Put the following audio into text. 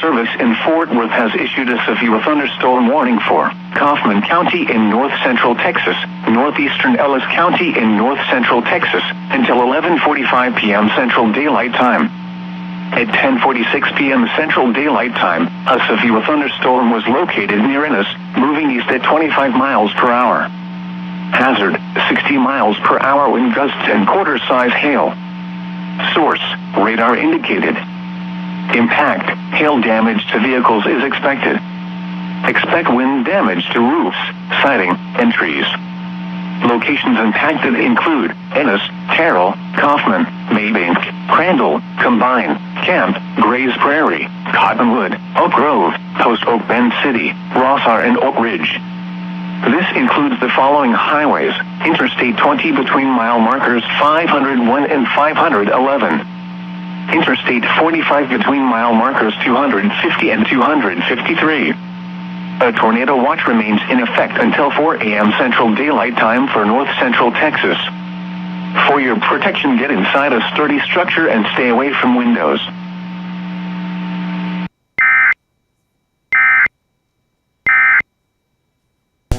Service in Fort Worth has issued a severe thunderstorm warning for Kaufman County in north-central Texas, northeastern Ellis County in north-central Texas, until 11:45 p.m. Central Daylight Time. At 10:46 p.m. Central Daylight Time, a severe thunderstorm was located near Ennis, moving east at 25 miles per hour. Hazard, 60 miles per hour wind gusts and quarter-size hail. Source, radar indicated. Impact, hail damage to vehicles is expected. Expect wind damage to roofs, siding, and trees. Locations impacted include Ennis, Terrell, Kaufman, Maybank, Crandall, Combine, Camp, Grays Prairie, Cottonwood, Oak Grove, Post Oak Bend City, Rossar, and Oak Ridge. This includes the following highways: Interstate 20 between mile markers 501 and 511. Interstate 45 between mile markers 250 and 253. A tornado watch remains in effect until 4 a.m. Central Daylight Time for north-central Texas. For your protection, get inside a sturdy structure and stay away from windows.